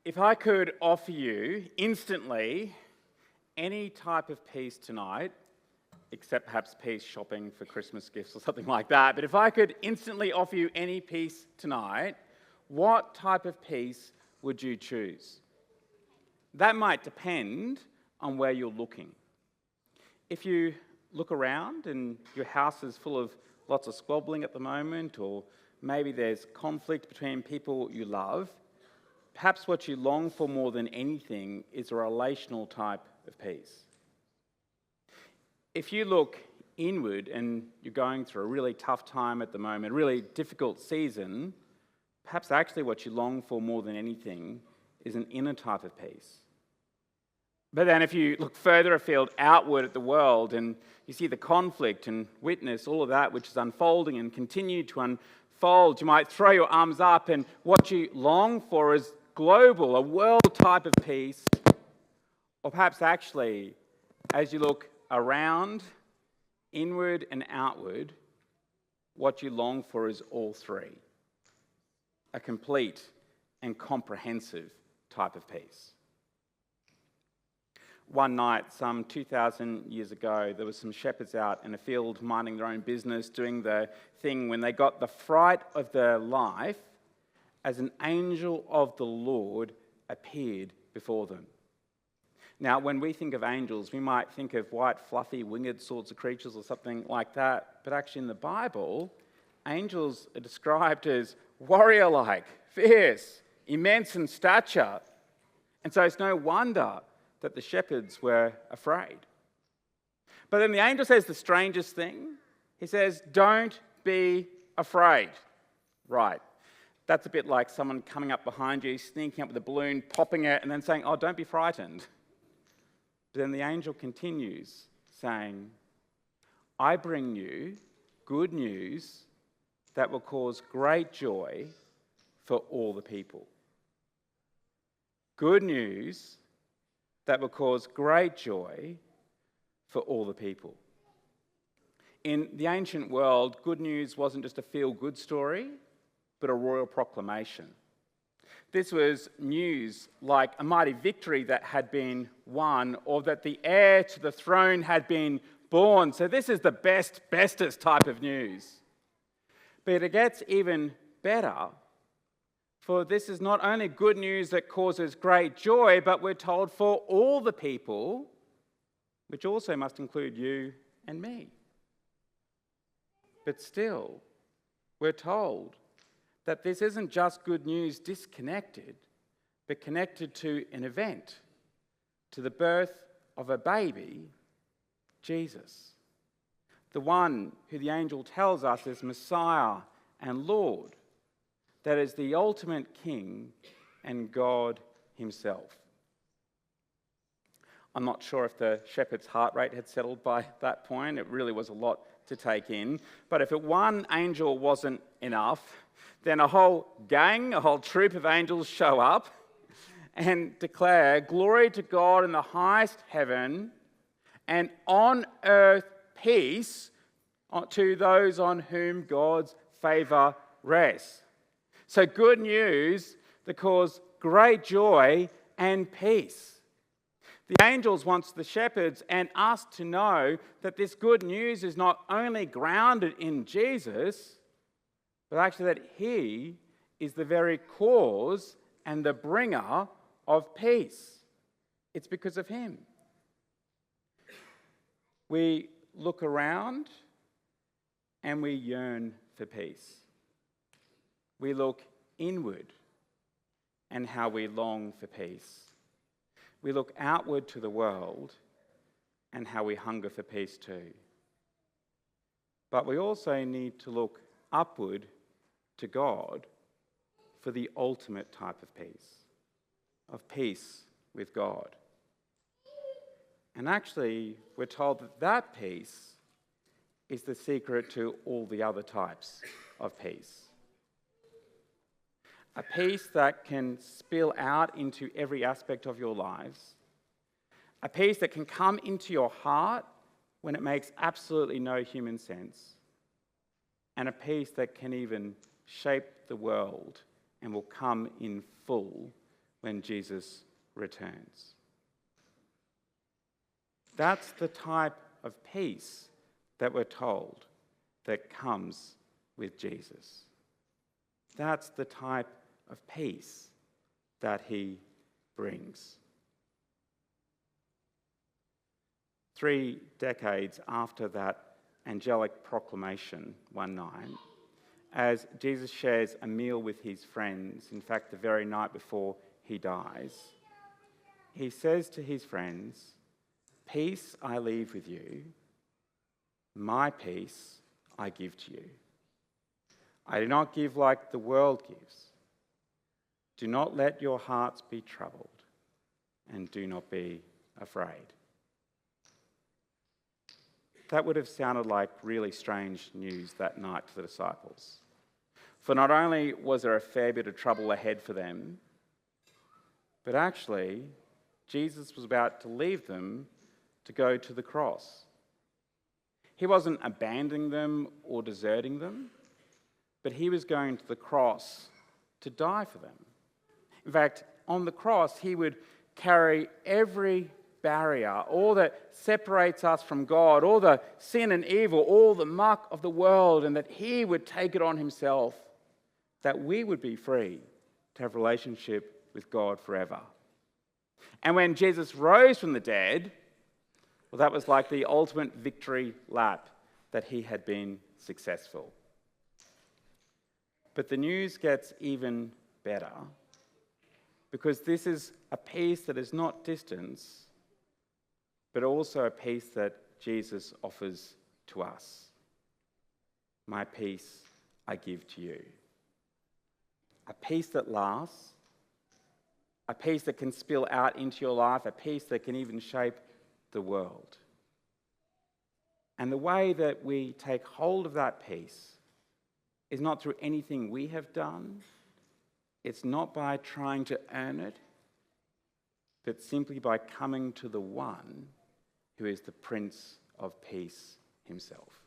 If I could offer you instantly any type of peace tonight, except perhaps peace shopping for Christmas gifts or something like that, but if I could instantly offer you any peace tonight, what type of peace would you choose? That might depend on where you're looking. If you look around and your house is full of lots of squabbling at the moment, or maybe there's conflict between people you love, perhaps what you long for more than anything is a relational type of peace. If you look inward and you're going through a really tough time at the moment, a really difficult season, perhaps actually what you long for more than anything is an inner type of peace. But then if you look further afield outward at the world and you see the conflict and witness all of that which is unfolding and continue to unfold, you might throw your arms up, and what you long for is global, a world type of peace. Or perhaps actually, as you look around, inward and outward, what you long for is all three. A complete and comprehensive type of peace. One night, some 2,000 years ago, there were some shepherds out in a field minding their own business, doing the thing when they got the fright of their life as an angel of the Lord appeared before them. Now, when we think of angels, we might think of white, fluffy, winged sorts of creatures or something like that. But actually in the Bible, angels are described as warrior-like, fierce, immense in stature. And so it's no wonder that the shepherds were afraid. But then the angel says the strangest thing. He says, "Don't be afraid." Right. That's a bit like someone coming up behind you, sneaking up with a balloon, popping it, and then saying, "Oh, don't be frightened." But then the angel continues saying, "I bring you good news that will cause great joy for all the people." Good news that will cause great joy for all the people. In the ancient world, good news wasn't just a feel-good story, but a royal proclamation. This was news like a mighty victory that had been won, or that the heir to the throne had been born. So this is the bestest type of news. But it gets even better, for this is not only good news that causes great joy, but we're told for all the people, which also must include you and me. But still, we're told that this isn't just good news disconnected, but connected to an event, to the birth of a baby, Jesus, the one who the angel tells us is Messiah and Lord, that is the ultimate King and God himself. I'm not sure if the shepherd's heart rate had settled by that point. It really was a lot to take in. But if one angel wasn't enough, then a whole gang, a whole troop of angels show up and declare, "Glory to God in the highest heaven, and on earth peace to those on whom God's favour rests." So good news that cause great joy and peace. The angels want the shepherds and us to know that this good news is not only grounded in Jesus, but actually that he is the very cause and the bringer of peace. It's because of him. We look around and we yearn for peace. We look inward and how we long for peace. We look outward to the world and how we hunger for peace too. But we also need to look upward to God for the ultimate type of peace with God. And actually, we're told that that peace is the secret to all the other types of peace. A peace that can spill out into every aspect of your lives. A peace that can come into your heart when it makes absolutely no human sense. And a peace that can even shape the world and will come in full when Jesus returns. That's the type of peace that we're told that comes with Jesus. That's the type of peace that he brings. 3 decades after that angelic proclamation one night, as Jesus shares a meal with his friends, in fact, the very night before he dies, he says to his friends, "Peace I leave with you, my peace I give to you. I do not give like the world gives. Do not let your hearts be troubled, and do not be afraid." That would have sounded like really strange news that night to the disciples. For not only was there a fair bit of trouble ahead for them, but actually, Jesus was about to leave them to go to the cross. He wasn't abandoning them or deserting them, but he was going to the cross to die for them. In fact, on the cross, he would carry every barrier, all that separates us from God, all the sin and evil, all the muck of the world, and that he would take it on himself, that we would be free to have a relationship with God forever. And when Jesus rose from the dead, well, that was like the ultimate victory lap, that he had been successful. But the news gets even better, because this is a peace that is not distance, but also a peace that Jesus offers to us. My peace I give to you. A peace that lasts, a peace that can spill out into your life, a peace that can even shape the world. And the way that we take hold of that peace is not through anything we have done. It's not by trying to earn it, but simply by coming to the one who is the Prince of Peace himself.